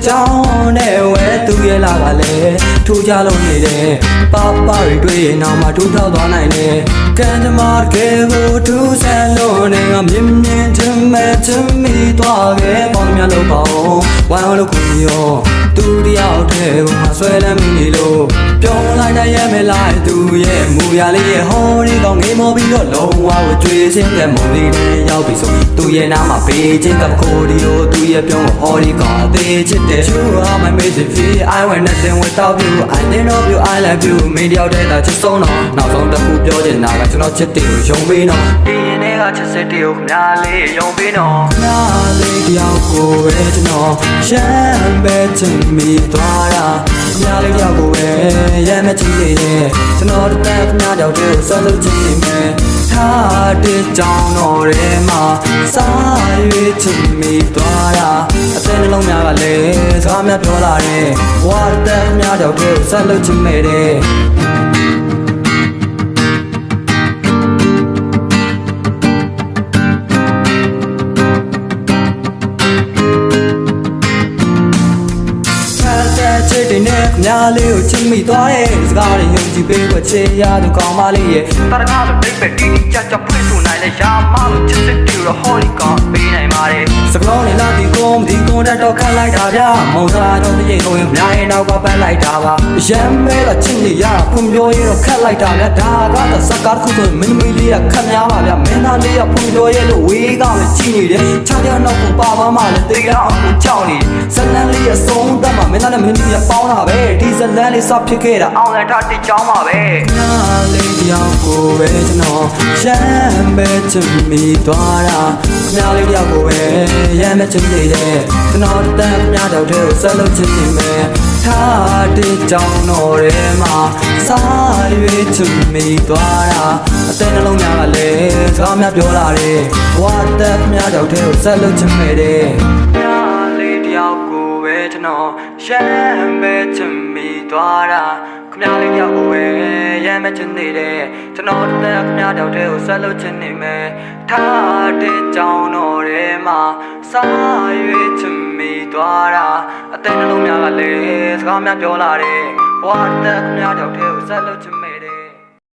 ကြောင်းနဲ့ဝဲသူရဲ့လာပါလေထိုးကြလုံးနေတယ်ပပတွေတွေ့ရင်နောက်မှထိုးထောက်သွားနိုင်တယ်ကံကြမ္မာကဲကိုထူးဆန်းလို့နေငါမြင်မြင်ထမဲ့ချမိသွားခဲ့ပေါင်းများလို့ပေါ့ဝမ်းလို့ခုရောသူတယောက်တည်းကိုငါဆွဲလမ်းမိနေလို့ပြောလိုက်တဲ့ရဲ့မဲလိုက်သူရဲ့မူရလေးရဲ့ဟောဒီကောင်ငေးမောပြီးတော့လုံးဝကိုကြွေးချင်းတဲ့မုံလေးနဲ့ရောက်ပြီဆိုသူရဲ့နားမှာပေးချင်းကပ်ကိုဒီလိုသူရဲ့ပြောဟောဒီကောင်အသေးချစ်တယ် You are my amazing feel I want nothing without you I didn't know you I love you မင်းတယောက်တည်းသာချစ်ဆုံးတော့နောက်ဆုံးတစ်ခုပြောချင်တာကကျွန်တော်ချစ်တယ်ကိုယုံပေးတော့ဒီရင်ထဲကချစ်စစ်တွေကိုခမားလေးယုံပေးတော့ခမားလေးတယောက်ကိုပဲကျွန်တော်ရှမ်းပဲချင်မိသွားတာခမားလေးတယောက်ကိုပဲရမ်းမချစ်နေတယ်ကျွန်တော်တည်းခမားတယောက်တည်းကိုဆက်လို့ချင်နေမယ်ထားတဲ့ကြောင်းတော်ထဲမှာစားရွေးချင်မိသွားတာအသက်နှလုံးများကလည်းစကားများပြောလာတယ်ဝါတဲ့များတယောက်တည်းကိုဆက်လို့ချင်မိတယ်ချစ်တဲ့နဲ့ညာလေးကိုချစ်မိသွားတဲ့စကားတွေယုံကြည်ပေးဖို့ချေရသူကောင်းမလေးရဲ့တရကားလို့တိတ်ပဲတီးတီးကြကြဖွင့်ဆိုနိုင်လဲရာမလို့ချစ်စစ်တူတော့ဟောဒီကောပေးနိုင်ပါတယ်စကလုံးနဲ့လာဒီကုန်းတော့ခတ်လိုက်တာဗျာမုံစားတော့တရင်ကိုရင်များရင်တော့ပန်းလိုက်တာပါရမ်းမဲတော့ချစ်နေရဖွံ့ဖြိုးရေးတော့ခတ်လိုက်တာဗျာဒါကတော့စကားတစ်ခုဆိုမင်းမီလေးကခတ်များပါဗျာမင်းသားလေးကဖွံ့ဖြိုးရေးလို့ဝေးကပဲကြည့်နေတယ်ခြားခြားတော့ကိုပါပါမှလည်းတေးအောင်ကိုကြောက်နေဇလန်းလေးအဆုံးသတ်မှမင်းသားနဲ့မင်းမီကပေါင်းတာပဲဒီဇလန်းလေးစဖြစ်ခဲ့တာအောင်လည်းထားတစ်ချောင်းပါပဲနားလေးတယောက်ကိုပဲကျွန်တော်ရှမ်းပဲချင်မိသွားတာနားလေးတယောက်ကိုပဲရမ်းမချင်နေတယ်ကျွန်တော်တန်းများတော့တဲ့ကိုဆက်လို့ချင်နေမယ်ထားတဲ့ကြောင်းတော်ထဲမှာစားရွေးချင်မိသွားတာအသက်နှလုံးများကလည်းစကားများပြောလာတယ်ဝါတက်များတော့တဲ့ကိုဆက်လို့ချင်မိတယ်နားလေးတယောက်ကိုပဲကျွန်တော်ရှမ်းပဲချင်မိသွားတာခမလေးတယောက်ကိုပဲရမ်းမချင်နေတယ်ကျွန်တော်တက်ခမတော့တဲ့ကိုဆက်လို့ချင်နေမယ်ထားတဲ့ကြောင်းတော်ထဲမှာစားရွေးချင်မိသွားတာအသက်နှလုံးများကလည်းစကားများပြောလာတယ်ဘဝတက်ခမတော့တဲ့ကိုဆက်လို့ချင်မိ